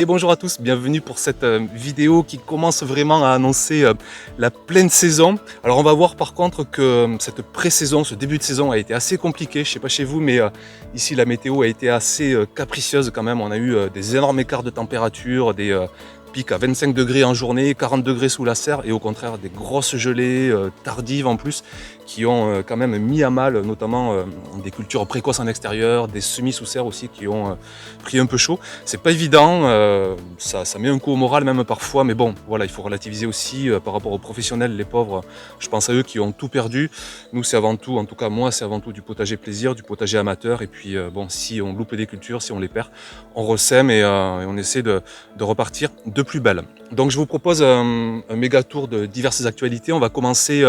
Et bonjour à tous, bienvenue pour cette vidéo qui commence vraiment à annoncer la pleine saison. Alors on va voir par contre que cette pré-saison, ce début de saison a été assez compliqué, je sais pas chez vous, mais ici la météo a été assez capricieuse quand même. On a eu des énormes écarts de température, des pics à 25 degrés en journée, 40 degrés sous la serre et au contraire des grosses gelées tardives en plus qui ont quand même mis à mal notamment des cultures précoces en extérieur, des semis sous serre aussi qui ont pris un peu chaud. C'est pas évident, ça met un coup au moral même parfois, mais bon, voilà, il faut relativiser aussi par rapport aux professionnels, les pauvres, je pense à eux qui ont tout perdu. Nous, c'est avant tout, en tout cas moi, c'est avant tout du potager plaisir, du potager amateur, et puis bon, si on loupe des cultures, si on les perd, on ressème et on essaie de repartir de plus belle. Donc je vous propose un méga tour de diverses actualités. On va commencer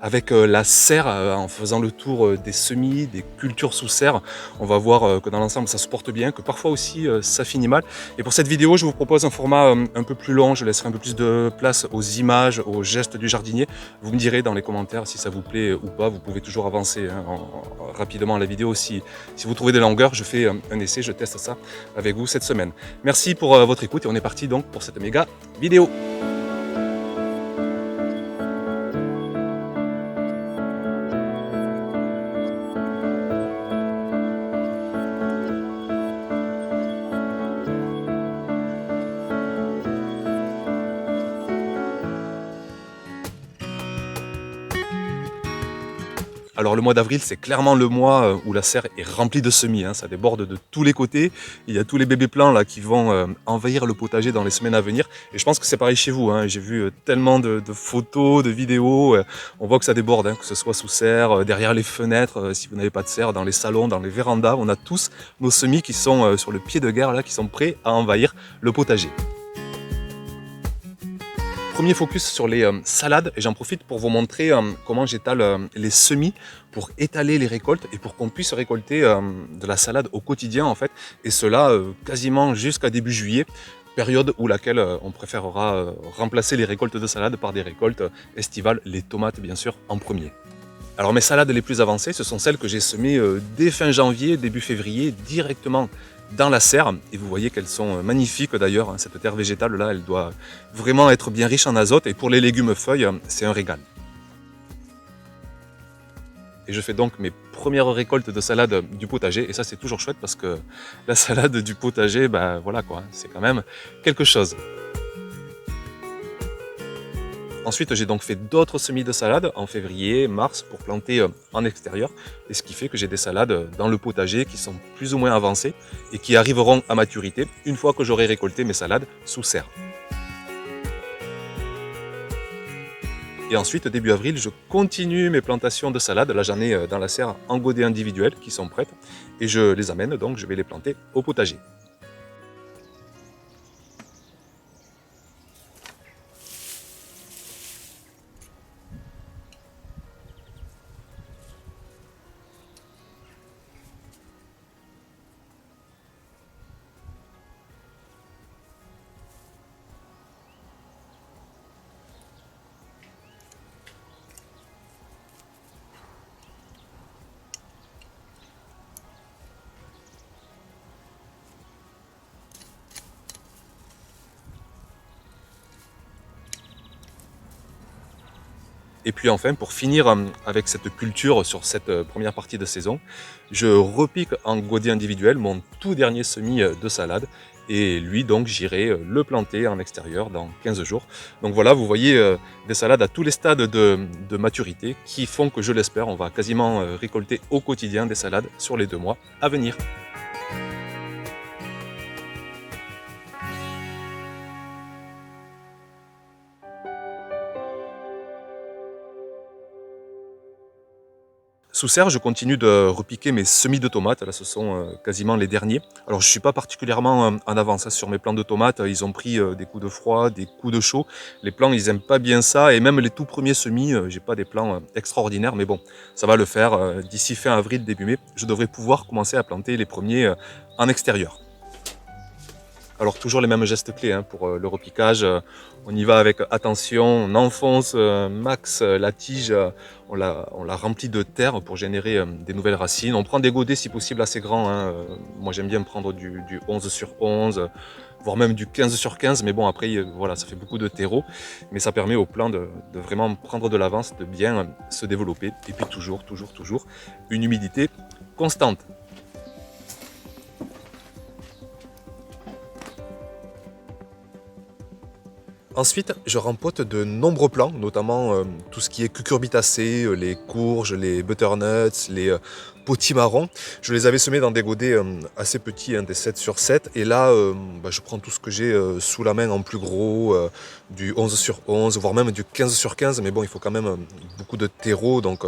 avec la serre, en faisant le tour des semis, des cultures sous serre. On va voir que dans l'ensemble ça se porte bien, que parfois aussi ça finit mal. Et pour cette vidéo, je vous propose un format un peu plus long. Je laisserai un peu plus de place aux images, aux gestes du jardinier. Vous me direz dans les commentaires si ça vous plaît ou pas. Vous pouvez toujours avancer rapidement la vidéo si vous trouvez des longueurs. Je fais un essai, je teste ça avec vous cette semaine. Merci pour votre écoute et on est parti donc pour cette méga vidéo. Alors le mois d'avril, c'est clairement le mois où la serre est remplie de semis, ça déborde de tous les côtés. Il y a tous les bébés plants là qui vont envahir le potager dans les semaines à venir. Et je pense que c'est pareil chez vous, j'ai vu tellement de photos, de vidéos, on voit que ça déborde, que ce soit sous serre, derrière les fenêtres, si vous n'avez pas de serre, dans les salons, dans les vérandas. On a tous nos semis qui sont sur le pied de guerre, là, qui sont prêts à envahir le potager. Premier focus sur les salades et j'en profite pour vous montrer comment j'étale les semis pour étaler les récoltes et pour qu'on puisse récolter de la salade au quotidien en fait, et cela quasiment jusqu'à début juillet, période où laquelle on préférera remplacer les récoltes de salade par des récoltes estivales, les tomates bien sûr en premier. Alors mes salades les plus avancées, ce sont celles que j'ai semées dès fin janvier, début février, directement dans la serre. Et vous voyez qu'elles sont magnifiques d'ailleurs, cette terre végétale là, elle doit vraiment être bien riche en azote. Et pour les légumes feuilles, c'est un régal. Et je fais donc mes premières récoltes de salade du potager. Et ça c'est toujours chouette parce que la salade du potager, voilà quoi, c'est quand même quelque chose. Ensuite, j'ai donc fait d'autres semis de salade en février, mars pour planter en extérieur. Et ce qui fait que j'ai des salades dans le potager qui sont plus ou moins avancées et qui arriveront à maturité une fois que j'aurai récolté mes salades sous serre. Et ensuite, début avril, je continue mes plantations de salade. Là, j'en ai dans la serre en godets individuels qui sont prêtes. Et je les amène, donc je vais les planter au potager. Et puis enfin, pour finir avec cette culture sur cette première partie de saison, je repique en godet individuel mon tout dernier semis de salade. Et lui, donc, j'irai le planter en extérieur dans 15 jours. Donc voilà, vous voyez des salades à tous les stades de maturité qui font que, je l'espère, on va quasiment récolter au quotidien des salades sur les 2 mois à venir. Sous serre, je continue de repiquer mes semis de tomates. Là, ce sont quasiment les derniers. Alors, je ne suis pas particulièrement en avance sur mes plants de tomates. Ils ont pris des coups de froid, des coups de chaud. Les plants, ils n'aiment pas bien ça. Et même les tout premiers semis, j'ai pas des plants extraordinaires. Mais bon, ça va le faire. D'ici fin avril, début mai, je devrais pouvoir commencer à planter les premiers en extérieur. Alors toujours les mêmes gestes clés hein, pour le repiquage. On y va avec attention, on enfonce max la tige, on la remplit de terre pour générer des nouvelles racines. On prend des godets si possible assez grands. Hein. Moi j'aime bien prendre du 11 sur 11, voire même du 15 sur 15. Mais bon après voilà, ça fait beaucoup de terreau. Mais ça permet au plant de vraiment prendre de l'avance, de bien se développer. Et puis toujours une humidité constante. Ensuite, je rempote de nombreux plants, notamment tout ce qui est cucurbitacées, les courges, les butternuts, les potimarrons. Je les avais semés dans des godets assez petits, hein, des 7 sur 7. Et là, je prends tout ce que j'ai sous la main en plus gros, du 11 sur 11, voire même du 15 sur 15. Mais bon, il faut quand même beaucoup de terreau. Donc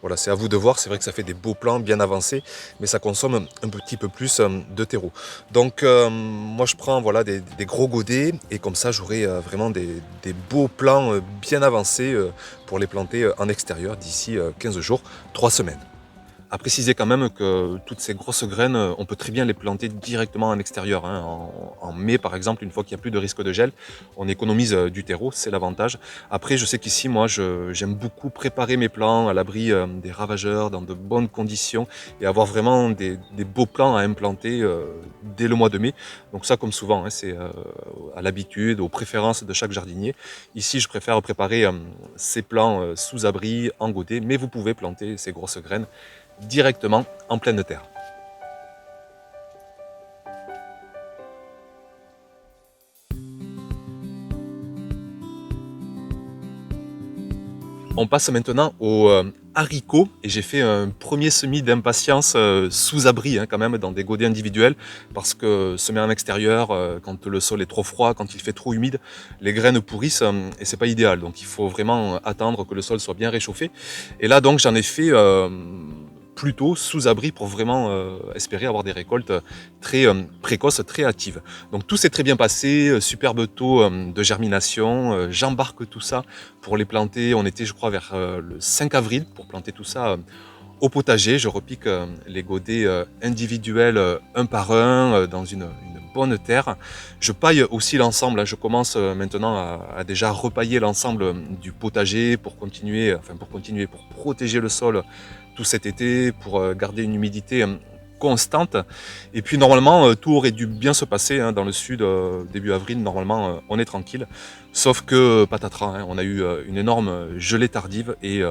voilà, c'est à vous de voir. C'est vrai que ça fait des beaux plants bien avancés, mais ça consomme un petit peu plus de terreau. Donc moi je prends voilà, des gros godets et comme ça j'aurai vraiment des beaux plants bien avancés pour les planter en extérieur d'ici 15 jours, 3 semaines. À préciser quand même que toutes ces grosses graines, on peut très bien les planter directement en extérieur. Hein. En mai, par exemple, une fois qu'il n'y a plus de risque de gel, on économise du terreau, c'est l'avantage. Après, je sais qu'ici, moi, j'aime beaucoup préparer mes plants à l'abri des ravageurs, dans de bonnes conditions, et avoir vraiment des beaux plants à implanter dès le mois de mai. Donc ça, comme souvent, hein, c'est à l'habitude, aux préférences de chaque jardinier. Ici, je préfère préparer ces plants sous abri, en godet, mais vous pouvez planter ces grosses graines directement en pleine terre. On passe maintenant aux haricots et j'ai fait un premier semis d'impatience sous abri hein, quand même dans des godets individuels parce que semer en extérieur quand le sol est trop froid, quand il fait trop humide, les graines pourrissent et c'est pas idéal. Donc il faut vraiment attendre que le sol soit bien réchauffé. Et là donc j'en ai fait plutôt sous abri pour vraiment espérer avoir des récoltes très précoces, très hâtives. Donc tout s'est très bien passé, superbe taux de germination. J'embarque tout ça pour les planter. On était, je crois, vers le 5 avril pour planter tout ça au potager. Je repique les godets individuels un par un dans une bonne terre. Je paille aussi l'ensemble. Hein. Je commence maintenant à déjà repailler l'ensemble du potager pour protéger le sol tout cet été, pour garder une humidité constante. Et puis normalement, tout aurait dû bien se passer hein, dans le sud début avril. Normalement, on est tranquille. Sauf que patatras, hein, on a eu une énorme gelée tardive et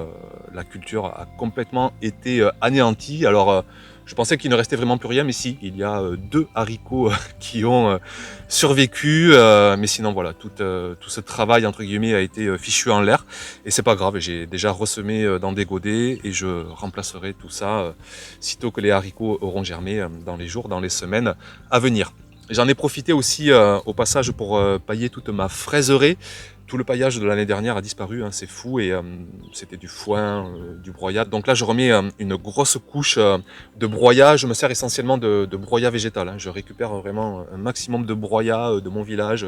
la culture a complètement été anéantie. Alors, je pensais qu'il ne restait vraiment plus rien, mais si, il y a deux haricots qui ont survécu. Mais sinon, voilà, tout ce travail entre guillemets a été fichu en l'air. Et c'est pas grave, j'ai déjà ressemé dans des godets et je remplacerai tout ça sitôt que les haricots auront germé dans les jours, dans les semaines à venir. J'en ai profité aussi au passage pour pailler toute ma fraiseraie. Tout le paillage de l'année dernière a disparu, hein, c'est fou, et c'était du foin, du broyat. Donc là, je remets une grosse couche de broyat. Je me sers essentiellement de broyat végétal. Hein. Je récupère vraiment un maximum de broyat de mon village.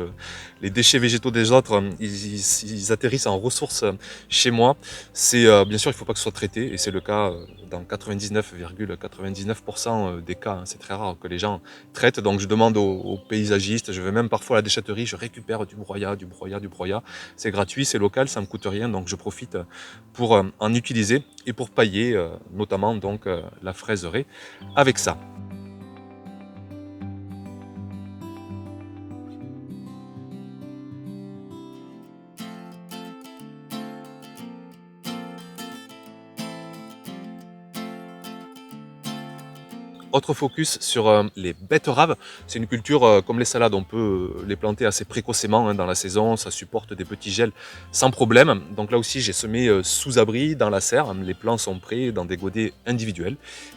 Les déchets végétaux des autres, ils atterrissent en ressources chez moi. C'est bien sûr, il ne faut pas que ce soit traité, et c'est le cas dans 99,99% des cas. Hein. C'est très rare que les gens traitent. Donc je demande aux paysagistes, je vais même parfois à la déchetterie, je récupère du broyat, du broyat, du broyat. C'est gratuit, c'est local, ça me coûte rien, donc je profite pour en utiliser et pour pailler notamment donc la fraiseraie avec ça. Autre focus sur les betteraves. C'est une culture comme les salades, on peut les planter assez précocement hein, dans la saison, ça supporte des petits gels sans problème. Donc là aussi j'ai semé sous abri dans la serre, les plants sont prêts dans des godets individuels.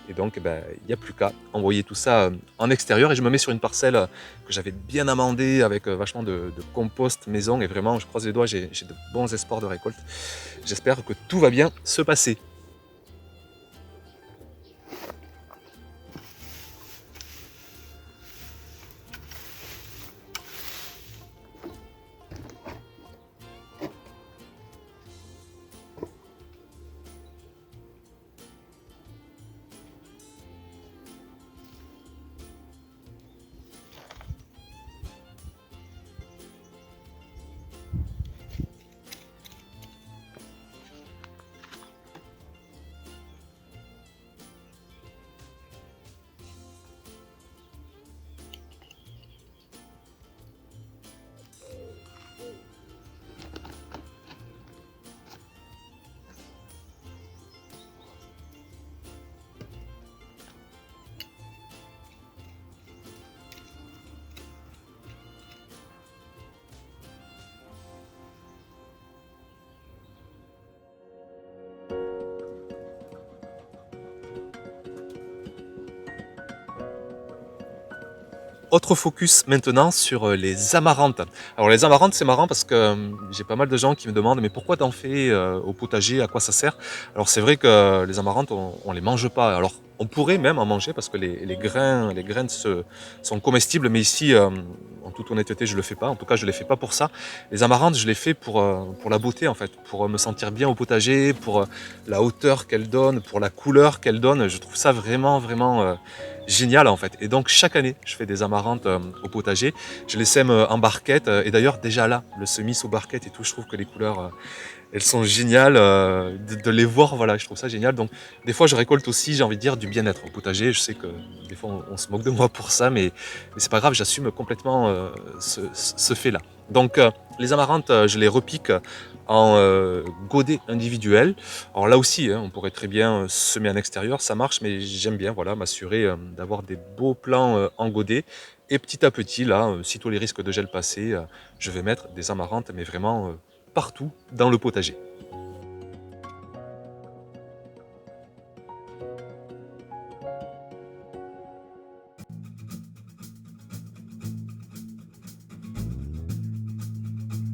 Et donc il n'y a plus qu'à envoyer tout ça en extérieur et je me mets sur une parcelle que j'avais bien amendée avec vachement de compost maison et vraiment je croise les doigts, j'ai de bons espoirs de récolte. J'espère que tout va bien se passer. Autre focus maintenant sur les amarantes. Alors les amarantes, c'est marrant parce que j'ai pas mal de gens qui me demandent mais pourquoi t'en fais au potager, à quoi ça sert? Alors c'est vrai que les amarantes, on les mange pas. Alors on pourrait même en manger parce que les graines sont comestibles, mais ici, en toute honnêteté, je le fais pas. En tout cas, je les fais pas pour ça. Les amarantes, je les fais pour la beauté en fait, pour me sentir bien au potager, pour la hauteur qu'elles donnent, pour la couleur qu'elles donnent. Je trouve ça vraiment génial en fait. Et donc chaque année, je fais des amarantes au potager. Je les sème en barquette. Et d'ailleurs, déjà là, le semis sous barquette et tout, je trouve que les couleurs, elles sont géniales. De les voir, voilà, je trouve ça génial. Donc des fois, je récolte aussi, j'ai envie de dire, du bien-être au potager. Je sais que des fois, on se moque de moi pour ça, mais c'est pas grave, j'assume complètement ce fait-là. Donc les amarantes, je les repique en godets individuels. Alors là aussi, hein, on pourrait très bien semer en extérieur, ça marche, mais j'aime bien voilà, m'assurer d'avoir des beaux plants en godets. Et petit à petit, là, sitôt les risques de gel passés, je vais mettre des amarantes, mais vraiment partout dans le potager.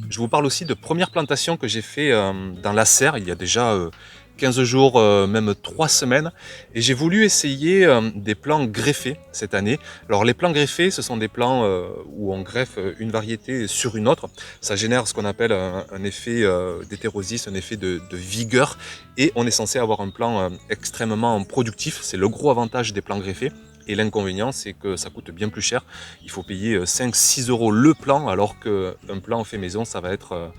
Je vous parle aussi de première plantation que j'ai fait dans la serre il y a déjà 15 jours, même 3 semaines. Et j'ai voulu essayer des plants greffés cette année. Alors les plants greffés, ce sont des plants où on greffe une variété sur une autre. Ça génère ce qu'on appelle un effet d'hétérosis, un effet de vigueur. Et on est censé avoir un plant extrêmement productif. C'est le gros avantage des plants greffés. Et l'inconvénient, c'est que ça coûte bien plus cher. Il faut payer 5-6 euros le plan, alors qu'un plan fait maison, ça va être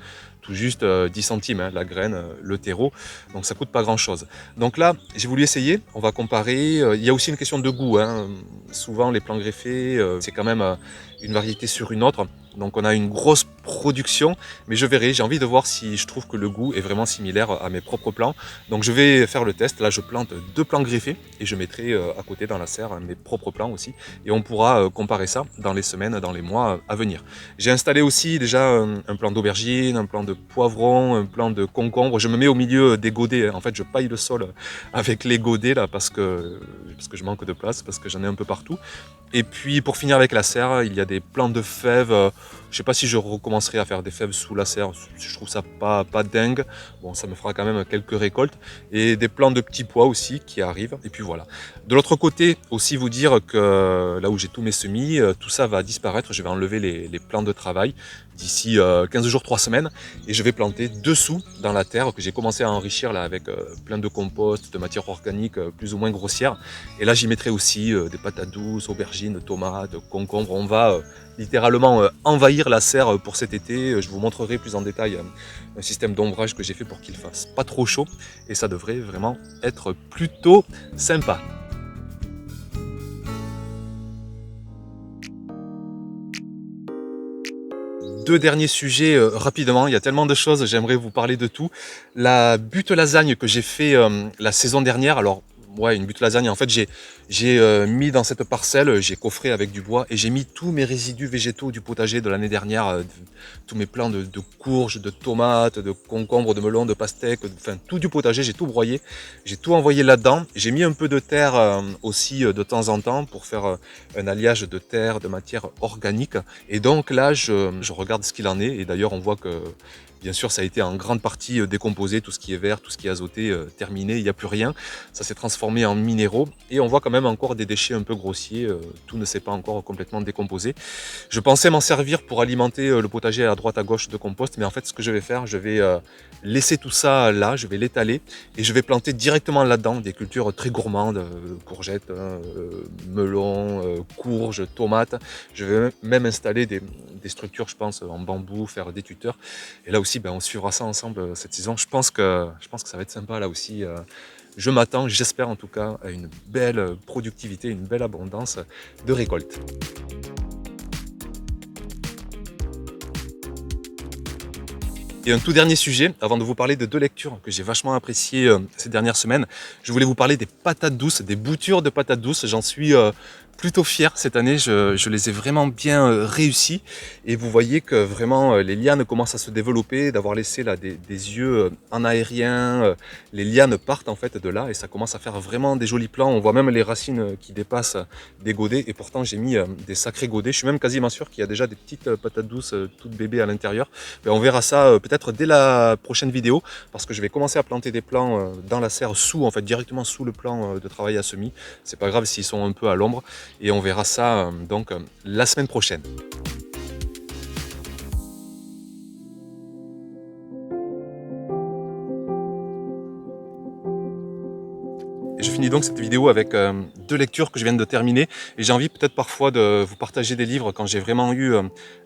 tout juste 10 centimes, hein, la graine, le terreau. Donc ça coûte pas grand-chose. Donc là, j'ai voulu essayer. On va comparer. Il y a aussi une question de goût, hein. Souvent, les plants greffés, c'est quand même une variété sur une autre. Donc on a une grosse production, mais je verrai, j'ai envie de voir si je trouve que le goût est vraiment similaire à mes propres plants. Donc je vais faire le test, là je plante 2 plants greffés et je mettrai à côté dans la serre mes propres plants aussi. Et on pourra comparer ça dans les semaines, dans les mois à venir. J'ai installé aussi déjà un plant d'aubergine, un plant de poivron, un plant de concombre. Je me mets au milieu des godets, en fait je paille le sol avec les godets là parce que je manque de place, parce que j'en ai un peu partout. Et puis pour finir avec la serre, il y a des plants de fèves. Je ne sais pas si je recommencerai à faire des fèves sous la serre. Je trouve ça pas dingue. Bon, ça me fera quand même quelques récoltes. Et des plants de petits pois aussi qui arrivent. Et puis voilà. De l'autre côté, aussi vous dire que là où j'ai tous mes semis, tout ça va disparaître. Je vais enlever les plants de travail d'ici 15 jours, 3 semaines. Et je vais planter dessous dans la terre que j'ai commencé à enrichir là avec plein de compost, de matière organique plus ou moins grossière. Et là, j'y mettrai aussi des patates douces, aubergines, tomates, concombres. On va littéralement envahir la serre pour cet été. Je vous montrerai plus en détail un système d'ombrage que j'ai fait pour qu'il fasse pas trop chaud. Et ça devrait vraiment être plutôt sympa. Deux derniers sujets rapidement, il y a tellement de choses, j'aimerais vous parler de tout. La butte lasagne que j'ai fait la saison dernière, alors ouais, une butte lasagne, en fait j'ai mis dans cette parcelle, j'ai coffré avec du bois et j'ai mis tous mes résidus végétaux du potager de l'année dernière, tous mes plants de courges, de tomates, de concombres, de melons, de pastèques, enfin tout du potager, j'ai tout broyé, j'ai tout envoyé là-dedans. J'ai mis un peu de terre aussi de temps en temps pour faire un alliage de terre, de matière organique. Et donc là, je regarde ce qu'il en est. Et d'ailleurs, on voit que, bien sûr, ça a été en grande partie décomposé. Tout ce qui est vert, tout ce qui est azoté, terminé. Il n'y a plus rien. Ça s'est transformé en minéraux. Et on voit quand même encore des déchets un peu grossiers. Tout ne s'est pas encore complètement décomposé. Je pensais m'en servir pour alimenter le potager à droite à gauche de compost. Mais en fait, ce que je vais faire, je vais laisser tout ça là. Je vais l'étaler. Et je vais planter directement là-dedans des cultures très gourmandes. Courgettes, melons, courges, tomates. Je vais même installer des structures, je pense, en bambou, faire des tuteurs. Et là aussi, ben, on suivra ça ensemble cette saison. Je pense que ça va être sympa là aussi. Je m'attends, j'espère en tout cas, à une belle productivité, une belle abondance de récoltes. Et un tout dernier sujet, avant de vous parler de 2 lectures que j'ai vachement appréciées ces dernières semaines, je voulais vous parler des patates douces, des boutures de patates douces. J'en suis plutôt fier cette année, je les ai vraiment bien réussis. Et vous voyez que vraiment les lianes commencent à se développer, d'avoir laissé là des yeux en aérien. Les lianes partent en fait de là et ça commence à faire vraiment des jolis plans. On voit même les racines qui dépassent des godets et pourtant j'ai mis des sacrés godets. Je suis même quasiment sûr qu'il y a déjà des petites patates douces toutes bébés à l'intérieur. Ben, on verra ça peut-être dès la prochaine vidéo parce que je vais commencer à planter des plants dans la serre sous, en fait directement sous le plan de travail à semis. C'est pas grave s'ils sont un peu à l'ombre et on verra ça donc la semaine prochaine. Et je finis donc cette vidéo avec 2 lectures que je viens de terminer et j'ai envie peut-être parfois de vous partager des livres quand j'ai vraiment eu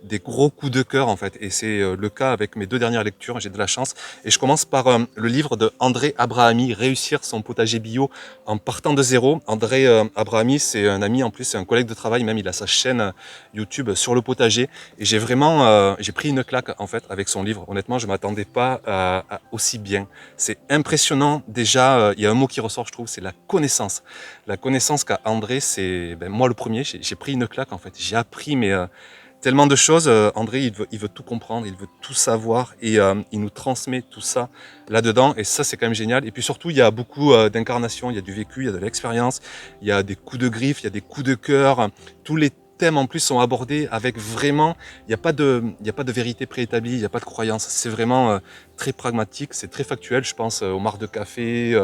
des gros coups de cœur en fait et c'est le cas avec mes 2 dernières lectures, j'ai de la chance et je commence par le livre de André Abrahami, Réussir son potager bio en partant de zéro. André Abrahami c'est un ami en plus, c'est un collègue de travail même, il a sa chaîne YouTube sur le potager et j'ai vraiment j'ai pris une claque en fait avec son livre. Honnêtement je m'attendais pas à aussi bien, c'est impressionnant déjà, il y a un mot qui ressort je trouve, c'est la connaissance. La connaissance qu'a André, c'est moi le premier, j'ai pris une claque en fait. J'ai appris mais tellement de choses. André, il veut tout comprendre, il veut tout savoir et il nous transmet tout ça là-dedans. Et ça, c'est quand même génial. Et puis surtout, il y a beaucoup d'incarnation, il y a du vécu, il y a de l'expérience, il y a des coups de griffe, il y a des coups de cœur. Tous les thèmes en plus sont abordés avec vraiment, il n'y a pas de vérité préétablie, il n'y a pas de croyance. C'est vraiment très pragmatique, c'est très factuel. Je pense aux marcs de café,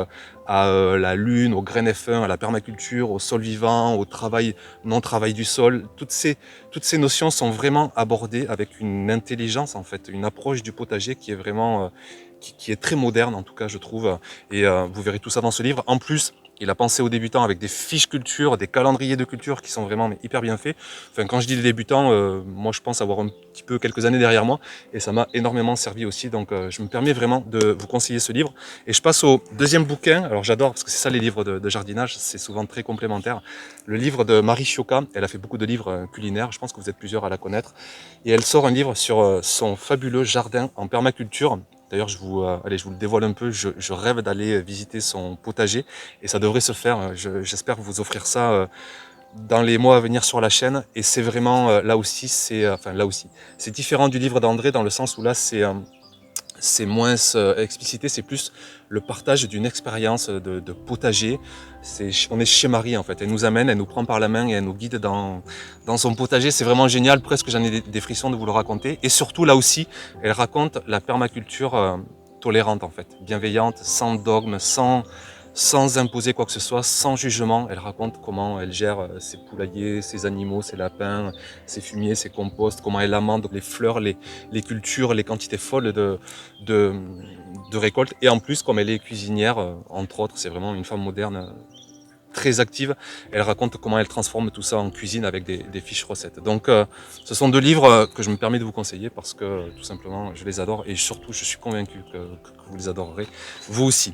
à la lune, au grain F1, à la permaculture, au sol vivant, au travail, non-travail du sol. Toutes ces notions sont vraiment abordées avec une intelligence en fait, une approche du potager qui est vraiment, qui est très moderne en tout cas je trouve. Et vous verrez tout ça dans ce livre. En plus, il a pensé aux débutants avec des fiches culture, des calendriers de culture qui sont vraiment hyper bien faits. Enfin, quand je dis les débutants, moi je pense avoir un petit peu quelques années derrière moi et ça m'a énormément servi aussi. Donc je me permets vraiment de vous conseiller ce livre. Et je passe au deuxième bouquin. Alors j'adore parce que c'est ça les livres de jardinage, c'est souvent très complémentaire. Le livre de Marie Chiocca, elle a fait beaucoup de livres culinaires, je pense que vous êtes plusieurs à la connaître. Et elle sort un livre sur son fabuleux jardin en permaculture. D'ailleurs, je vous le dévoile un peu, je rêve d'aller visiter son potager et ça devrait se faire. J'espère vous offrir ça dans les mois à venir sur la chaîne. Et c'est vraiment, là aussi, c'est différent du livre d'André dans le sens où là, c'est moins explicité, c'est plus le partage d'une expérience de potager. On est chez Marie en fait, elle nous amène, elle nous prend par la main et elle nous guide dans son potager. C'est vraiment génial, presque j'en ai des frissons de vous le raconter. Et surtout là aussi, elle raconte la permaculture tolérante en fait, bienveillante, sans dogme, sans imposer quoi que ce soit, sans jugement. Elle raconte comment elle gère ses poulaillers, ses animaux, ses lapins, ses fumiers, ses composts, comment elle amende les fleurs, les cultures, les quantités folles de récoltes. Et en plus, comme elle est cuisinière, entre autres, c'est vraiment une femme moderne très active. Elle raconte comment elle transforme tout ça en cuisine avec des fiches recettes. Donc ce sont 2 livres que je me permets de vous conseiller parce que tout simplement je les adore et surtout je suis convaincu que vous les adorerez vous aussi.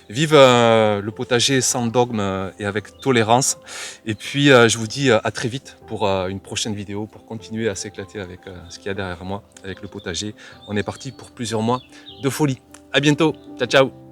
Vive le potager sans dogme et avec tolérance. Et puis je vous dis à très vite pour une prochaine vidéo pour continuer à s'éclater avec ce qu'il y a derrière moi, avec le potager. On est parti pour plusieurs mois de folie. À bientôt. Ciao ciao.